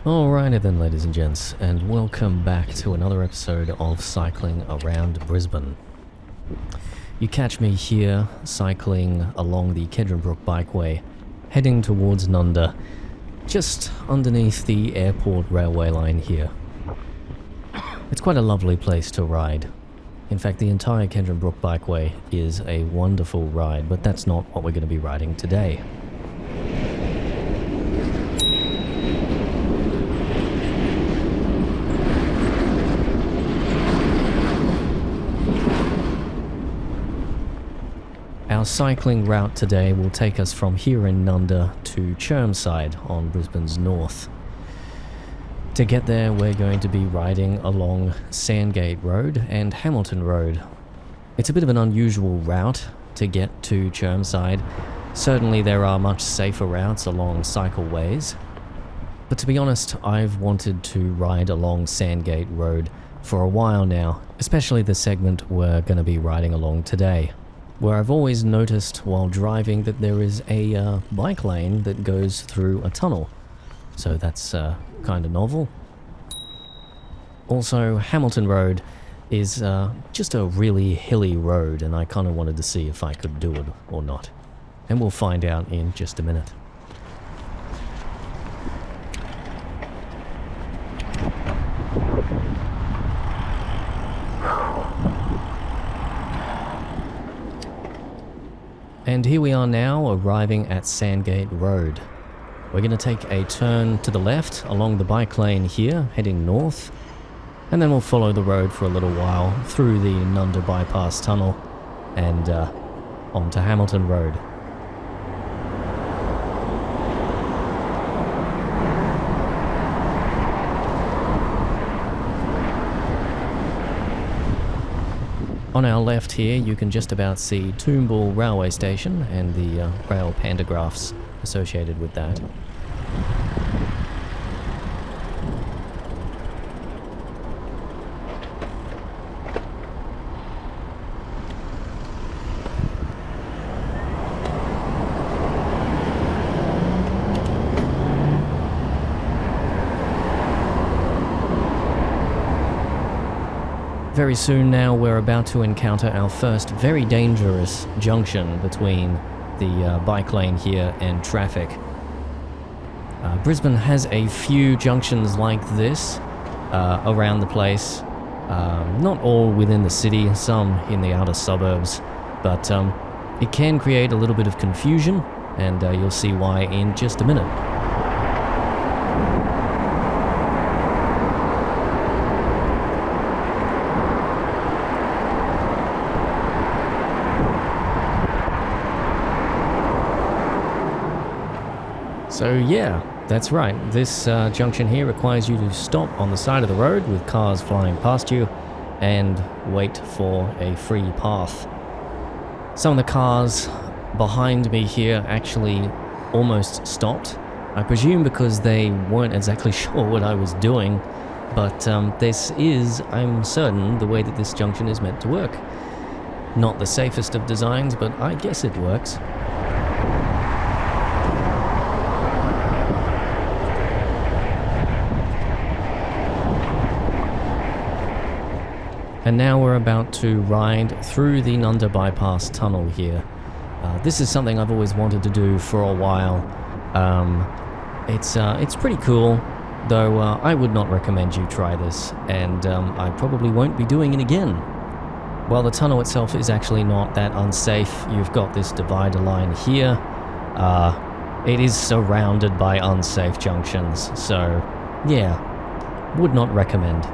Alrighty then, ladies and gents, and welcome back to another episode of Cycling Around Brisbane. You catch me here, cycling along the Kedronbrook Bikeway, heading towards Nundah, just underneath the airport railway line here. It's quite a lovely place to ride. In fact, the entire Kedronbrook Bikeway is a wonderful ride, but that's not what we're going to be riding today. Our cycling route today will take us from here in Nundah to Chermside on Brisbane's north. To get there, we're going to be riding along Sandgate Road and Hamilton Road. It's a bit of an unusual route to get to Chermside. Certainly there are much safer routes along cycleways. But to be honest, I've wanted to ride along Sandgate Road for a while now, especially the segment we're going to be riding along today, where I've always noticed while driving that there is a bike lane that goes through a tunnel. So that's kind of novel. Also, Hamilton Road is just a really hilly road, and I kind of wanted to see if I could do it or not. And we'll find out in just a minute. And here we are now, arriving at Sandgate Road. We're going to take a turn to the left along the bike lane here, heading north, and then we'll follow the road for a little while through the Nundah Bypass tunnel and onto Hamilton Road. On our left here, you can just about see Toombul railway station and the rail pantographs associated with that. Very soon now, we're about to encounter our first very dangerous junction between the bike lane here and traffic. Brisbane has a few junctions like this around the place. Not all within the city, some in the outer suburbs, but it can create a little bit of confusion, and you'll see why in just a minute. So yeah, that's right. This junction here requires you to stop on the side of the road with cars flying past you and wait for a free path. Some of the cars behind me here actually almost stopped. I presume because they weren't exactly sure what I was doing, but this is, I'm certain, the way that this junction is meant to work. Not the safest of designs, but I guess it works. And now we're about to ride through the Nundah Bypass tunnel here. This is something I've always wanted to do for a while. It's pretty cool, though I would not recommend you try this, and I probably won't be doing it again. While the tunnel itself is actually not that unsafe, you've got this divider line here. It is surrounded by unsafe junctions, so yeah, would not recommend.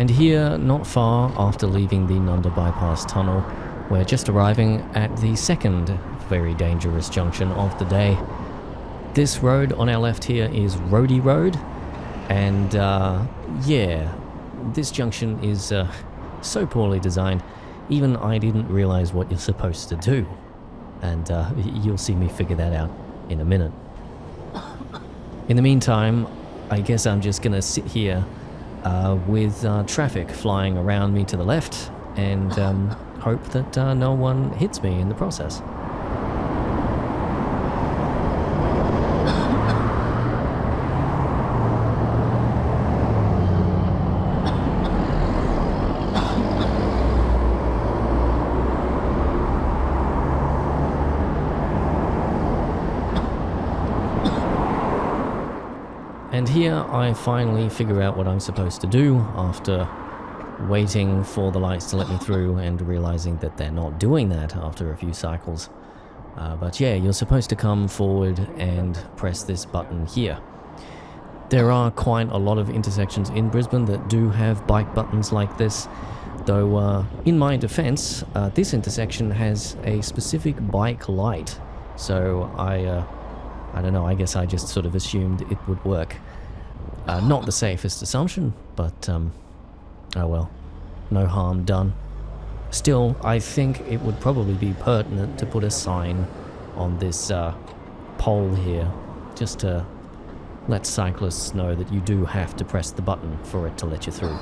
And here, not far after leaving the Nundah Bypass tunnel, we're just arriving at the second very dangerous junction of the day. This road on our left here is Roadie Road, and yeah, this junction is so poorly designed, even I didn't realize what you're supposed to do. And you'll see me figure that out in a minute. In the meantime, I guess I'm just gonna sit here with traffic flying around me to the left and hope that no one hits me in the process. And here I finally figure out what I'm supposed to do after waiting for the lights to let me through and realizing that they're not doing that after a few cycles. But yeah, you're supposed to come forward and press this button here. There are quite a lot of intersections in Brisbane that do have bike buttons like this, though in my defense, this intersection has a specific bike light, so I don't know, I guess I just sort of assumed it would work. Not the safest assumption, but oh well, no harm done. Still, I think it would probably be pertinent to put a sign on this pole here, just to let cyclists know that you do have to press the button for it to let you through. There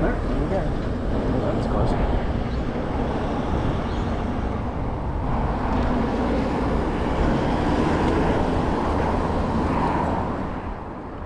we go. Oh, that was close.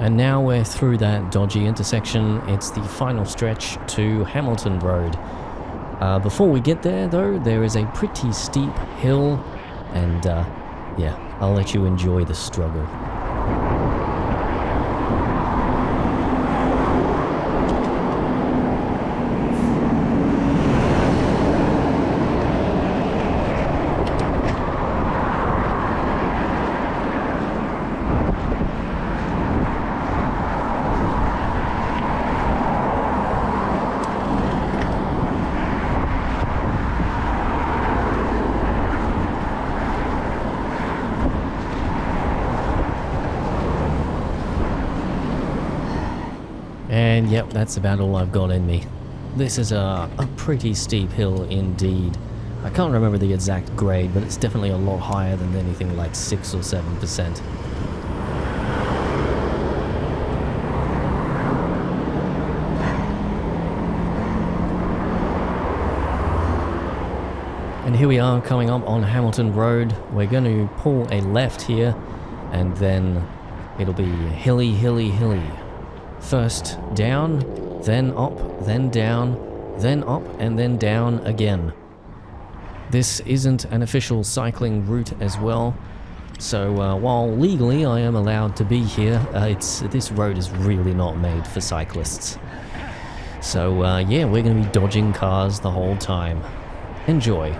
And now we're through that dodgy intersection. It's the final stretch to Hamilton Road. Before we get there, though, there is a pretty steep hill, and yeah, I'll let you enjoy the struggle. And yep, that's about all I've got in me. This is a pretty steep hill indeed. I can't remember the exact grade, but it's definitely a lot higher than anything like 6 or 7%. And here we are coming up on Hamilton Road. We're going to pull a left here, and then it'll be hilly, hilly, hilly. First down, then up, then down, then up, and then down again. This isn't an official cycling route as well, so while legally I am allowed to be here, this road is really not made for cyclists. So yeah, we're going to be dodging cars the whole time. Enjoy.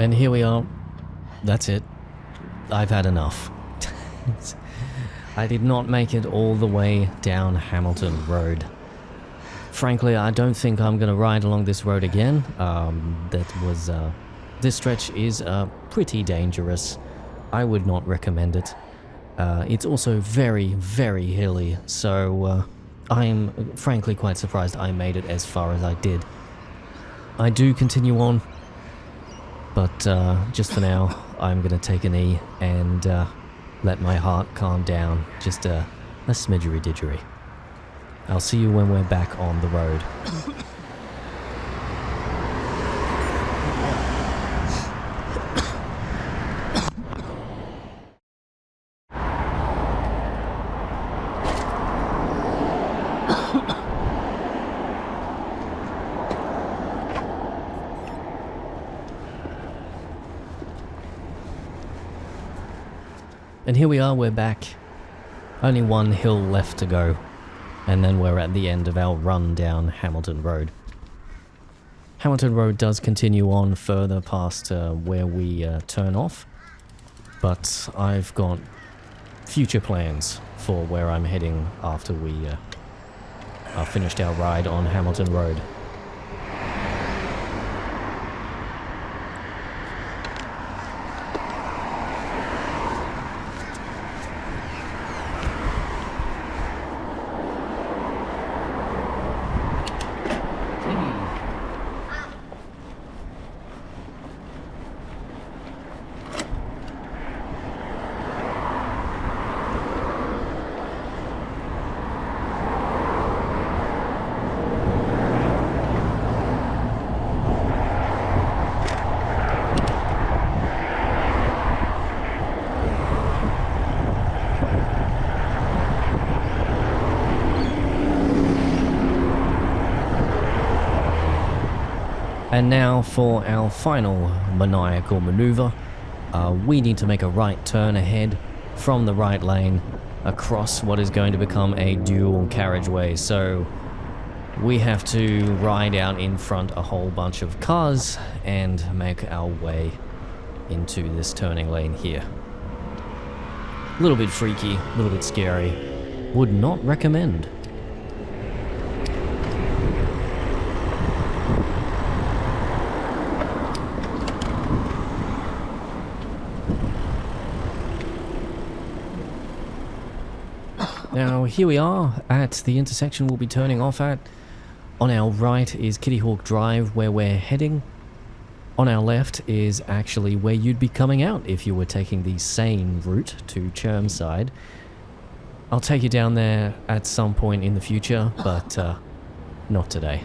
And here we are. That's it. I've had enough. I did not make it all the way down Hamilton Road. Frankly, I don't think I'm going to ride along this road again. This stretch is pretty dangerous. I would not recommend it. It's also very, very hilly, so I'm frankly quite surprised I made it as far as I did. I do continue on, but just for now, I'm going to take a knee and let my heart calm down, just a smidgery-didgery. I'll see you when we're back on the road. And here we are, we're back. Only one hill left to go, and then we're at the end of our run down Hamilton Road. Hamilton Road does continue on further past where we turn off, but I've got future plans for where I'm heading after we are finished our ride on Hamilton Road. And now for our final maniacal maneuver. We need to make a right turn ahead from the right lane across what is going to become a dual carriageway. So we have to ride out in front a whole bunch of cars and make our way into this turning lane here. A little bit freaky, a little bit scary. Would not recommend. Now here we are at the intersection we'll be turning off at. On our right is Kitty Hawk Drive, where we're heading. On our left is actually where you'd be coming out if you were taking the same route to Chermside. I'll take you down there at some point in the future, but not today.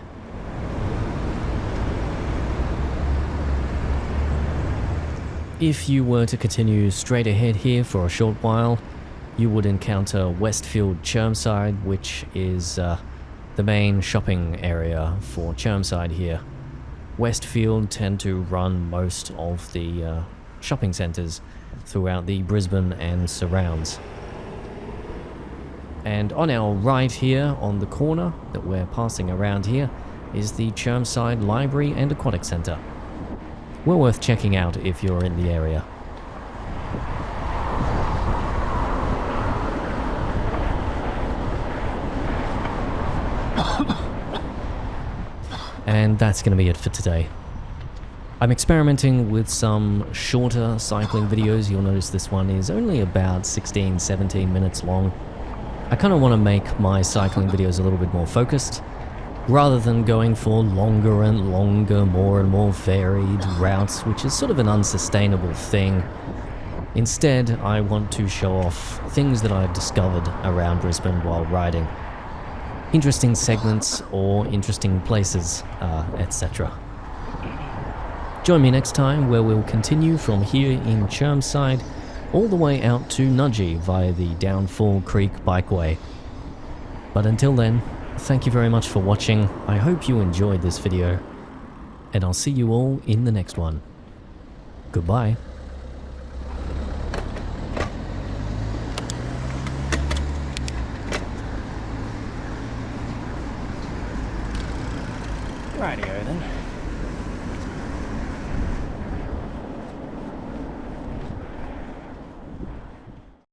If you were to continue straight ahead here for a short while, you would encounter Westfield Chermside, which is the main shopping area for Chermside here. Westfield tend to run most of the shopping centres throughout the Brisbane and surrounds. And on our right here, on the corner that we're passing around here, is the Chermside Library and Aquatic Centre. Well worth checking out if you're in the area. And that's going to be it for today. I'm experimenting with some shorter cycling videos. You'll notice this one is only about 16-17 minutes long. I kind of want to make my cycling videos a little bit more focused, rather than going for longer and longer, more and more varied routes, which is sort of an unsustainable thing. Instead, I want to show off things that I've discovered around Brisbane while riding. Interesting segments or interesting places, etc. Join me next time where we'll continue from here in Chermside all the way out to Nudgee via the Downfall Creek Bikeway. But until then, thank you very much for watching. I hope you enjoyed this video, and I'll see you all in the next one. Goodbye. Rightio then.